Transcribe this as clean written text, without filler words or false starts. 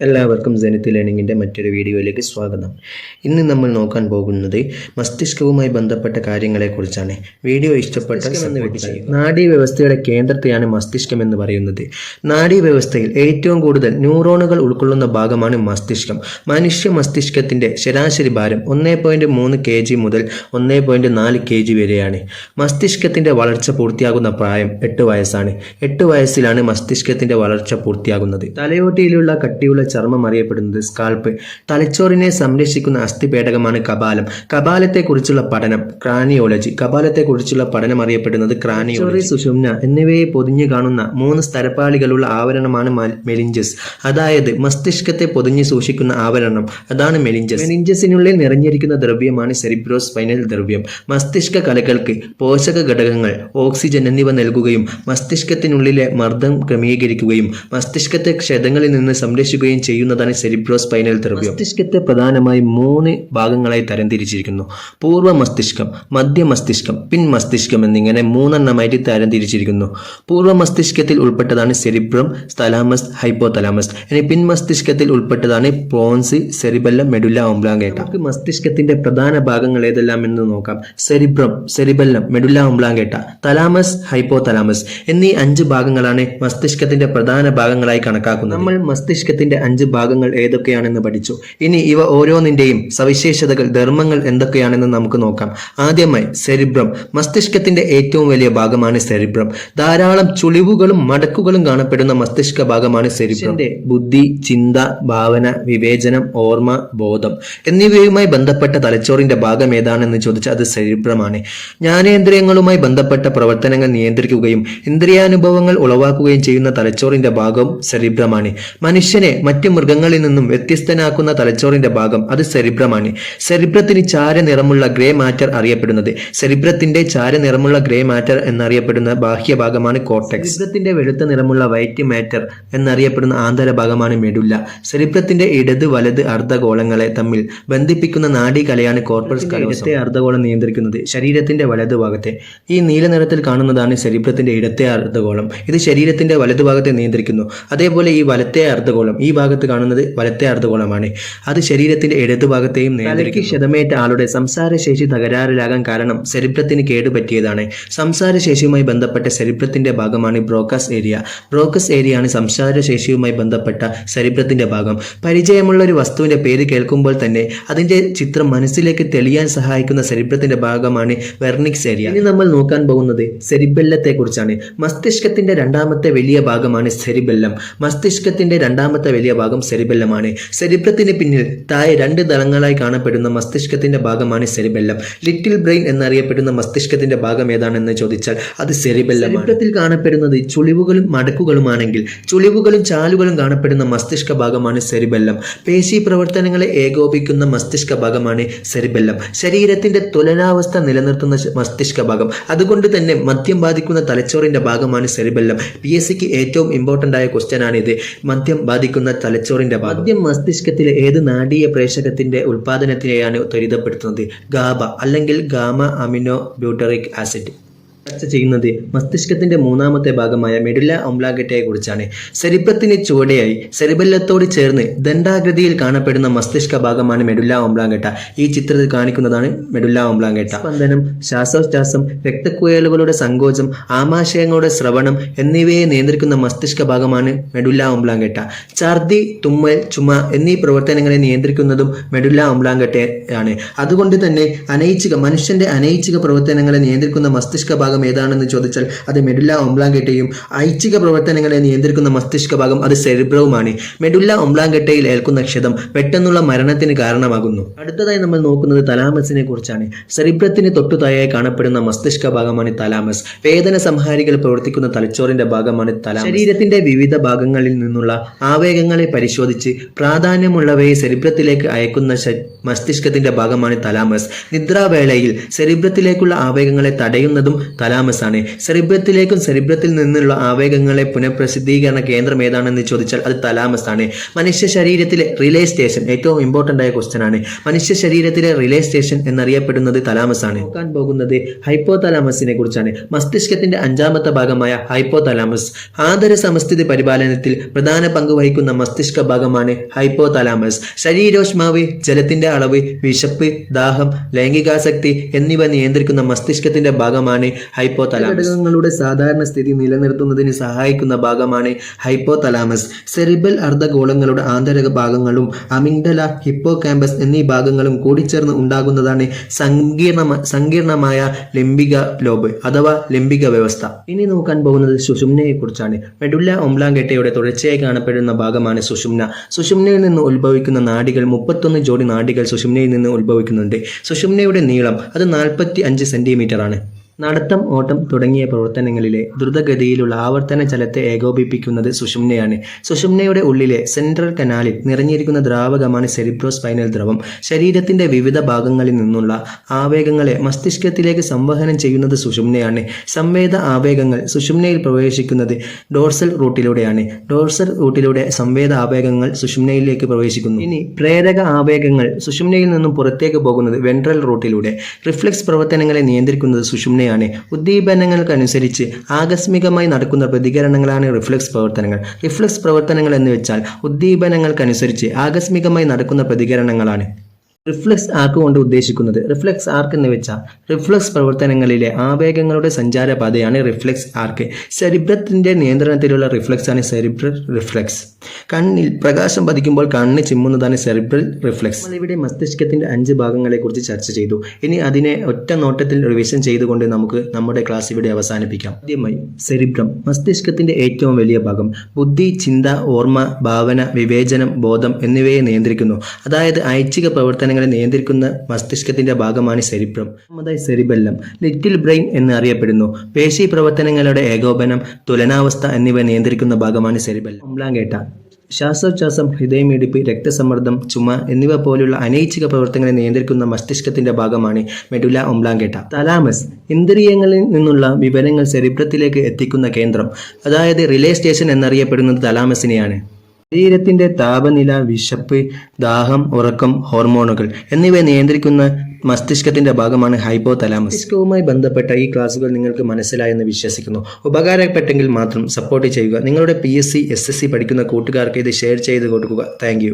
എല്ലാവർക്കും ജെനിത്ത് ലേണിങ്ങിൻ്റെ മറ്റൊരു വീഡിയോയിലേക്ക് സ്വാഗതം. ഇന്ന് നമ്മൾ നോക്കാൻ പോകുന്നത് മസ്തിഷ്കവുമായി ബന്ധപ്പെട്ട കാര്യങ്ങളെക്കുറിച്ചാണ്. വീഡിയോ ഇഷ്ടപ്പെട്ടാൽ സപ്പോർട്ട് ചെയ്യുക. നാഡീവ്യവസ്ഥയുടെ കേന്ദ്രത്തെയാണ് മസ്തിഷ്കം എന്ന് പറയുന്നത്. നാഡീവ്യവസ്ഥയിൽ ഏറ്റവും കൂടുതൽ ന്യൂറോണുകൾ ഉൾക്കൊള്ളുന്ന ഭാഗമാണ് മസ്തിഷ്കം. മനുഷ്യ മസ്തിഷ്കത്തിൻ്റെ ശരാശരി ഭാരം 1.3 kg മുതൽ 1.4 kg വരെയാണ്. മസ്തിഷ്കത്തിൻ്റെ വളർച്ച പൂർത്തിയാകുന്ന പ്രായം 8 വയസ്സാണ്. 8 വയസ്സിലാണ് മസ്തിഷ്കത്തിൻ്റെ വളർച്ച പൂർത്തിയാകുന്നത്. തലയോട്ടിയിലുള്ള കട്ടിയുള്ള ചർമ്മം അറിയപ്പെടുന്നത് സ്കാൽപ്പ്. തലച്ചോറിനെ സംരക്ഷിക്കുന്ന അസ്ഥിപേടകമാണ് കപാലം. കപാലത്തെക്കുറിച്ചുള്ള പഠനം ക്രാനിയോളജി. കപാലത്തെക്കുറിച്ചുള്ള പഠനം അറിയപ്പെടുന്നത് ക്രാനിയോളജി. സുഷുമ്ന എന്നിവയെ പൊതിഞ്ഞു കാണുന്ന 3 സ്ഥലപാളികളുള്ള ആവരണമാണ് മെലിഞ്ചസ്. അതായത് മസ്തിഷ്കത്തെ പൊതിഞ്ഞു സൂക്ഷിക്കുന്ന ആവരണം, അതാണ് മെലിഞ്ചസ്. മെലിഞ്ചസിനുള്ളിൽ നിറഞ്ഞിരിക്കുന്ന ദ്രവ്യമാണ് സെറിബ്രോസ്പൈനൽ ദ്രവ്യം. മസ്തിഷ്ക കലകൾക്ക് പോഷക ഘടകങ്ങൾ, ഓക്സിജൻ എന്നിവ നൽകുകയും മസ്തിഷ്കത്തിനുള്ളിലെ മർദ്ദം ക്രമീകരിക്കുകയും മസ്തിഷ്കത്തെ ക്ഷതങ്ങളിൽ നിന്ന് സംരക്ഷിക്കുകയും ചെയ്യുന്നതാണ് സെറിബ്രോസ്പൈനൽ ദ്രവ്യം. മസ്തിഷ്കത്തെ പ്രധാനമായി 3 ഭാഗങ്ങളായി തരംതിരിച്ചിരിക്കുന്നു. പൂർവ്വ മസ്തിഷ്കം, മധ്യ മസ്തിഷ്കം, പിൻ മസ്തിഷ്കം എന്നിങ്ങനെ 3 എണ്ണമായിട്ട് തരംതിരിച്ചിരിക്കുന്നു. പൂർവ്വ മസ്തിഷ്കത്തിൽ ഉൾപ്പെട്ടതാണ് സെറിബ്രം, തലാമസ്, ഹൈപ്പോതലാമസ്. ഇനി പിൻ മസ്തിഷ്കത്തിൽ ഉൾപ്പെട്ടതാണ് പോൺസ്, സെറിബെല്ലം, മെഡുല്ല ഒബ്ലാങ്കേറ്റ. നമുക്ക് മസ്തിഷ്കത്തിന്റെ പ്രധാന ഭാഗങ്ങൾ ഏതെല്ലാം എന്ന് നോക്കാം. Cerebrum, cerebellum, medulla oblongata, thalamus, hypothalamus എന്നീ 5 ഭാഗങ്ങളാണ് മസ്തിഷ്കത്തിന്റെ പ്രധാന ഭാഗങ്ങളായി കണക്കാക്കുന്നത്. നമ്മൾ മസ്തിഷ്കത്തിന്റെ 5 ഭാഗങ്ങൾ ഏതൊക്കെയാണെന്ന് പഠിച്ചു. ഇനി ഇവ ഓരോന്നിന്റെയും സവിശേഷതകൾ, ധർമ്മങ്ങൾ എന്തൊക്കെയാണെന്ന് നമുക്ക് നോക്കാം. ആദ്യമായി സെറിബ്രം. മസ്തിഷ്കത്തിന്റെ ഏറ്റവും വലിയ ഭാഗമാണ് സെറിബ്രം. ധാരാളം ചുളിവുകളും മടക്കുകളും കാണപ്പെടുന്ന മസ്തിഷ്ക ഭാഗമാണ് സെറിബ്രം. ബുദ്ധി, ചിന്ത, ഭാവന, വിവേചനം, ഓർമ്മ, ബോധം എന്നിവയുമായി ബന്ധപ്പെട്ട തലച്ചോറിന്റെ ഭാഗം ഏതാണെന്ന് ചോദിച്ചാൽ അത് സെറിബ്രമാണ്. ജ്ഞാനേന്ദ്രിയങ്ങളുമായി ബന്ധപ്പെട്ട പ്രവർത്തനങ്ങൾ നിയന്ത്രിക്കുകയും ഇന്ദ്രിയാനുഭവങ്ങൾ ഉളവാക്കുകയും ചെയ്യുന്ന തലച്ചോറിന്റെ ഭാഗം സെറിബ്രമാണ്. മനുഷ്യനെ മറ്റു മൃഗങ്ങളിൽ നിന്നും വ്യത്യസ്തനാക്കുന്ന തലച്ചോറിന്റെ ഭാഗം അത് സെറിബ്രമാണ്. സെറിബ്രത്തിന് ചാരനിറമുള്ള ഗ്രേ മാറ്റർ അറിയപ്പെടുന്നത്. സെറിബ്രത്തിന്റെ ചാരനിറമുള്ള ഗ്രേ മാറ്റർ എന്നറിയപ്പെടുന്ന ബാഹ്യഭാഗമാണ് കോർട്ടെക്സ്. സെറിബ്രത്തിന്റെ വെളുത്ത നിറമുള്ള വൈറ്റ് മാറ്റർ എന്നറിയപ്പെടുന്ന ആന്തരഭാഗമാണ് മെഡുല്ല. സെറിബ്രത്തിന്റെ ഇടത് വലത് അർദ്ധഗോളങ്ങളെ തമ്മിൽ ബന്ധിപ്പിക്കുന്ന നാഡീകലയാണ് കോർപ്പസ് കാലോസം. ഇടത്തെ അർദ്ധഗോളം നിയന്ത്രിക്കുന്നത് ശരീരത്തിന്റെ വലതുഭാഗത്തെ. ഈ നീല നിറത്തിൽ കാണുന്നതാണ് സെറിബ്രത്തിന്റെ ഇടത്തെ അർദ്ധഗോളം. ഇത് ശരീരത്തിന്റെ വലതുഭാഗത്തെ നിയന്ത്രിക്കുന്നു. അതേപോലെ ഈ വലത്തെ അർദ്ധഗോളം, ഈ ഭാഗത്ത് കാണുന്നത് വലത്തെ അർദ്ധഗോളമാണ്. അത് ശരീരത്തിന്റെ ഇടതുഭാഗത്തെയും നിയന്ത്രിക്കും. ക്ഷതമേറ്റ ആളുടെ സംസാരശേഷി തകരാറിലാകാൻ കാരണം സെറിബ്രത്തിന് കേടുപറ്റിയതാണ്. സംസാരശേഷിയുമായി ബന്ധപ്പെട്ട സെറിബ്രത്തിന്റെ ഭാഗമാണ് ബ്രോക്കസ് ഏരിയ. ബ്രോക്കസ് ഏരിയയാണ് സംസാരശേഷിയുമായി ബന്ധപ്പെട്ട സെറിബ്രത്തിന്റെ ഭാഗം. പരിചയമുള്ള ഒരു വസ്തുവിന്റെ പേര് കേൾക്കുമ്പോൾ തന്നെ അതിന്റെ ചിത്രം മനസ്സിലേക്ക് തെളിയാൻ സഹായിക്കുന്ന സെറിബ്രത്തിന്റെ ഭാഗമാണ് വെർണിക്സ് ഏരിയ. ഇനി നമ്മൾ നോക്കാൻ പോകുന്നത് സെറിബെല്ലത്തെ കുറിച്ചാണ്. മസ്തിഷ്കത്തിന്റെ രണ്ടാമത്തെ വലിയ ഭാഗമാണ് സെറിബെല്ലം. മസ്തിഷ്കത്തിന്റെ രണ്ടാമത്തെ വലിയ ഭാഗം സെറിബെല്ലമാണ്. സെറിബ്രത്തിന് പിന്നിൽ താഴെ 2 ദളങ്ങളായി കാണപ്പെടുന്ന മസ്തിഷ്കത്തിന്റെ ഭാഗമാണ് സെറിബെല്ലം. ലിറ്റിൽ ബ്രെയിൻ എന്നറിയപ്പെടുന്ന മസ്തിഷ്കത്തിന്റെ ഭാഗം ഏതാണെന്ന് ചോദിച്ചാൽ അത് സെറിബെല്ലം. സെറിബ്രത്തിൽ കാണപ്പെടുന്നത് ചുളിവുകളും മടക്കുകളുമാണെങ്കിൽ ചുളിവുകളും ചാലുകളും കാണപ്പെടുന്ന മസ്തിഷ്ക ഭാഗമാണ് സെറിബെല്ലം. പേശി പ്രവർത്തനങ്ങളെ ഏകോപിക്കുന്ന മസ്തിഷ്ക ഭാഗമാണ് സെറിബെല്ലം. ശരീരത്തിന്റെ തുലനാവസ്ഥ നിലനിർത്തുന്ന മസ്തിഷ്ക ഭാഗം. അതുകൊണ്ട് തന്നെ മദ്യം ബാധിക്കുന്ന തലച്ചോറിന്റെ ഭാഗമാണ് സെറിബെല്ലം. PSCക്ക് ഏറ്റവും ഇമ്പോർട്ടന്റ് ആയ ക്വസ്റ്റ്യൻ ആണിത്. മദ്യം ബാധിക്കുന്ന തലച്ചോറിന്റെ ഭാഗം. മദ്യം മസ്തിഷ്കത്തിലെ ഏത് നാഡീയ പ്രേഷകത്തിന്റെ ഉൽപാദനത്തിനെയാണ് ത്വരിതപ്പെടുത്തുന്നത്? ഗാബ അല്ലെങ്കിൽ ഗാമ അമിനോ ബ്യൂട്ടറിക് ആസിഡ്. ചർച്ച ചെയ്യുന്നത് മസ്തിഷ്കത്തിന്റെ 3ാമത്തെ ഭാഗമായ മെഡുല്ല ഒബ്ലാങ്കേറ്റയെ കുറിച്ചാണ്. സെറിബ്രത്തിന് ചുവടെയായി സെറിബെല്ലത്തോട് ചേർന്ന് ദണ്ഡാകൃതിയിൽ കാണപ്പെടുന്ന മസ്തിഷ്ക ഭാഗമാണ് മെഡുല്ല ഒബ്ലാങ്കേറ്റ. ഈ ചിത്രത്തിൽ കാണിക്കുന്നതാണ് മെഡുല്ല ഒബ്ലാങ്കേറ്റ. സ്പന്ദനം, ശ്വാസോച്ഛ്വാസം, രക്തക്കുഴലുകളുടെ സങ്കോചം, ആമാശയങ്ങളുടെ സ്രവണം എന്നിവയെ നിയന്ത്രിക്കുന്ന മസ്തിഷ്ക ഭാഗമാണ് മെഡുല്ല ഒബ്ലാങ്കേറ്റ. ഛർദി, തുമ്മൽ, ചുമ എന്നീ പ്രവർത്തനങ്ങളെ നിയന്ത്രിക്കുന്നതും മെഡുല്ല ഒബ്ലാങ്കേറ്റയാണ്. അതുകൊണ്ട് തന്നെ മനുഷ്യന്റെ അനൈച്ഛിക പ്രവർത്തനങ്ങളെ നിയന്ത്രിക്കുന്ന മസ്തിഷ്ക ഭാഗം ഏതാണെന്ന് ചോദിച്ചാൽ അത് മെഡുല്ല ഒബ്ലാങ്കേറ്റയും ഐച്ഛിക പ്രവർത്തനങ്ങളെ നിയന്ത്രിക്കുന്ന മസ്തിഷ്ക ഭാഗം അത് സെറിബ്രവുമാണ്. മെഡുല്ല ഒബ്ലാങ്കേറ്റയിൽ ഏൽക്കുന്ന ക്ഷതം പെട്ടെന്നുള്ള മരണത്തിന് കാരണമാകുന്നു. അടുത്തതായി നമ്മൾ നോക്കുന്നത് തലാമസിനെ കുറിച്ചാണ്. സെറിബ്രത്തിന് തൊട്ടുതാഴായി കാണപ്പെടുന്ന മസ്തിഷ്ക ഭാഗമാണ് തലാമസ്. വേദന സംഹാരികൾ പ്രവർത്തിക്കുന്ന തലച്ചോറിന്റെ ഭാഗമാണ് തലാമസ്. ശരീരത്തിന്റെ വിവിധ ഭാഗങ്ങളിൽ നിന്നുള്ള ആവേഗങ്ങളെ പരിശോധിച്ച് പ്രാധാന്യമുള്ളവയെ സെറിബ്രത്തിലേക്ക് അയക്കുന്ന മസ്തിഷ്കത്തിന്റെ ഭാഗമാണ് തലാമസ്. നിദ്രാവേളയിൽ സെറിബ്രത്തിലേക്കുള്ള ആവേഗങ്ങളെ തടയുന്നതും തലാമസ് ആണ്. സെറിബ്രത്തിലേക്കും സെറിബ്രത്തിൽ നിന്നുള്ള ആവേഗങ്ങളെ പുനഃപ്രസിദ്ധീകരണ കേന്ദ്രം ഏതാണെന്ന് ചോദിച്ചാൽ അത് തലാമസ് ആണ്. മനുഷ്യ ശരീരത്തിലെ റിലേ സ്റ്റേഷൻ ഏറ്റവും ഇമ്പോർട്ടന്റ് ആയ ക്വസ്റ്റ്യൻ ആണ്. മനുഷ്യ ശരീരത്തിലെ റിലേ സ്റ്റേഷൻ എന്നറിയപ്പെടുന്നത് തലാമസ് ആണ്. നോക്കാൻ പോകുന്നത് ഹൈപ്പോ തലാമസിനെ കുറിച്ചാണ്. മസ്തിഷ്കത്തിന്റെ അഞ്ചാമത്തെ ഭാഗമായ ഹൈപ്പോ തലാമസ് ആദര സമസ്ഥിതി പരിപാലനത്തിൽ പ്രധാന പങ്ക് വഹിക്കുന്ന മസ്തിഷ്ക ഭാഗമാണ് ഹൈപ്പോ തലാമസ്. ശരീരോഷ്മാവ്, ജലത്തിന്റെ അളവ്, വിശപ്പ്, ദാഹം, ലൈംഗികാസക്തി എന്നിവ നിയന്ത്രിക്കുന്ന മസ്തിഷ്കത്തിന്റെ ഭാഗമാണ് ഹൈപ്പോ തലാമസ്. ഘടകങ്ങളുടെ സാധാരണ സ്ഥിതി നിലനിർത്തുന്നതിന് സഹായിക്കുന്ന ഭാഗമാണ് ഹൈപ്പോ തലാമസ്. സെറിബൽ അർദ്ധഗോളങ്ങളുടെ ആന്തരിക ഭാഗങ്ങളും അമിഗ്ഡല, ഹിപ്പോ കാമ്പസ് എന്നീ ഭാഗങ്ങളും കൂടിച്ചേർന്ന് ഉണ്ടാകുന്നതാണ് സങ്കീർണമായ ലിംബിക ലോബ് അഥവാ ലിംബിക വ്യവസ്ഥ. ഇനി നോക്കാൻ പോകുന്നത് സുഷുമ്നയെ കുറിച്ചാണ്. മെഡുല്ല ഒംബ്ലാങ്കേട്ടയുടെ തുടർച്ചയായി കാണപ്പെടുന്ന ഭാഗമാണ് സുഷുമ്ന. സുഷുമ്നയിൽ നിന്ന് ഉത്ഭവിക്കുന്ന നാഡികൾ 31 ജോഡി നാഡികൾ സുഷുമ്നയിൽ നിന്ന് ഉത്ഭവിക്കുന്നുണ്ട്. സുഷുമ്നയുടെ നീളം അത് 45 സെന്റിമീറ്റർ ആണ്. നടത്തം, ഓട്ടം തുടങ്ങിയ പ്രവർത്തനങ്ങളിലെ ദ്രുതഗതിയിലുള്ള ആവർത്തന ചലത്തെ ഏകോപിപ്പിക്കുന്നത് സുഷുമ്നയാണ്. സുഷുമ്നയുടെ ഉള്ളിലെ സെൻട്രൽ കനാലിൽ നിറഞ്ഞിരിക്കുന്ന ദ്രാവകമാണ് സെറിബ്രോസ്പൈനൽ ദ്രവം. ശരീരത്തിന്റെ വിവിധ ഭാഗങ്ങളിൽ നിന്നുള്ള ആവേഗങ്ങളെ മസ്തിഷ്കത്തിലേക്ക് സംവഹനം ചെയ്യുന്നത് സുഷുമ്നയാണ്. സംവേദ ആവേഗങ്ങൾ സുഷുമ്നയിൽ പ്രവേശിക്കുന്നത് ഡോർസൽ റൂട്ടിലൂടെയാണ്. ഡോർസൽ റൂട്ടിലൂടെ സംവേദ ആവേഗങ്ങൾ സുഷുമ്നയിലേക്ക് പ്രവേശിക്കുന്നു. ഇനി പ്രേരക ആവേഗങ്ങൾ സുഷുമ്നയിൽ നിന്നും പുറത്തേക്ക് പോകുന്നത് വെൻട്രൽ റൂട്ടിലൂടെ. റിഫ്ലക്സ് പ്രവർത്തനങ്ങളെ നിയന്ത്രിക്കുന്നത് സുഷുമ്ന. ഉദ്ദീപനങ്ങൾക്കനുസരിച്ച് ആകസ്മികമായി നടക്കുന്ന പ്രതികരണങ്ങളാണ് റിഫ്ലക്സ് പ്രവർത്തനങ്ങൾ. റിഫ്ലക്സ് പ്രവർത്തനങ്ങൾ എന്ന് വെച്ചാൽ ഉദ്ദീപനങ്ങൾക്കനുസരിച്ച് ആകസ്മികമായി നടക്കുന്ന പ്രതികരണങ്ങളാണ്. റിഫ്ലക്സ് ആർക്ക് കൊണ്ട് ഉദ്ദേശിക്കുന്നത് റിഫ്ലക്സ് ആർക്ക് എന്ന് വെച്ചാൽ റിഫ്ലക്സ് പ്രവർത്തനങ്ങളിലെ ആവേഗങ്ങളുടെ സഞ്ചാരപാതയാണ് റിഫ്ലക്സ് ആർക്ക്. സെറിബ്രത്തിന്റെ നിയന്ത്രണത്തിലുള്ള റിഫ്ലക്സ് ആണ് സെറിബ്രൽ റിഫ്ലക്സ്. കണ്ണിൽ പ്രകാശം പതിക്കുമ്പോൾ കണ്ണ് ചിമ്മുന്നതാണ് സെറിബ്രൽ റിഫ്ലക്സ്. ഇവിടെ മസ്തിഷ്കത്തിന്റെ 5 ഭാഗങ്ങളെ കുറിച്ച് ചർച്ച ചെയ്തു. ഇനി അതിനെ ഒറ്റ നോട്ടത്തിൽ റിവിഷൻ ചെയ്തുകൊണ്ട് നമുക്ക് നമ്മുടെ ക്ലാസ് ഇവിടെ അവസാനിപ്പിക്കാം. ആദ്യമായി സെറിബ്രം മസ്തിഷ്കത്തിന്റെ ഏറ്റവും വലിയ ഭാഗം. ബുദ്ധി, ചിന്ത, ഓർമ്മ, ഭാവന, വിവേചനം, ബോധം എന്നിവയെ നിയന്ത്രിക്കുന്നു. അതായത് ഐച്ഛിക പ്രവർത്തനങ്ങളെ നിയന്ത്രിക്കുന്ന മസ്തിഷ്കത്തിന്റെ ഭാഗമാണ് സെറിബ്രം. സെറിബെല്ലം ലിറ്റിൽ ബ്രെയിൻ എന്ന് അറിയപ്പെടുന്നു. പേശി പ്രവർത്തനങ്ങളുടെ ഏകോപനം, തുലനാവസ്ഥ എന്നിവ നിയന്ത്രിക്കുന്ന ഭാഗമാണ് സെറിബെല്ലം. ഒംബ്ലാങ്കേട്ട ശ്വാസോച്ഛ്വാസം, ഹൃദയമിടിപ്പ്, രക്തസമ്മർദ്ദം, ചുമ എന്നിവ പോലുള്ള അനൈച്ഛിക പ്രവർത്തനങ്ങളെ നിയന്ത്രിക്കുന്ന മസ്തിഷ്കത്തിന്റെ ഭാഗമാണ് മെഡുല ഒംബ്ലാങ്കേട്ട. തലാമസ് ഇന്ദ്രിയങ്ങളിൽ നിന്നുള്ള വിവരങ്ങൾ സെറിബ്രത്തിലേക്ക് എത്തിക്കുന്ന കേന്ദ്രം, അതായത് റിലേ സ്റ്റേഷൻ എന്നറിയപ്പെടുന്നത് തലാമസിനെയാണ്. ശരീരത്തിന്റെ താപനില, വിശപ്പ്, ദാഹം, ഉറക്കം, ഹോർമോണുകൾ എന്നിവ നിയന്ത്രിക്കുന്ന മസ്തിഷ്കത്തിന്റെ ഭാഗമാണ് ഹൈപ്പോ തലാമസ്. മസ്തിഷ്കവുമായി ബന്ധപ്പെട്ട ഈ ക്ലാസുകൾ നിങ്ങൾക്ക് മനസ്സിലായെന്ന് വിശ്വസിക്കുന്നു. ഉപകാരപ്പെട്ടെങ്കിൽ മാത്രം സപ്പോർട്ട് ചെയ്യുക. നിങ്ങളുടെ PSC, SSC പഠിക്കുന്ന കൂട്ടുകാർക്ക് ഇത് ഷെയർ ചെയ്ത് കൊടുക്കുക. താങ്ക്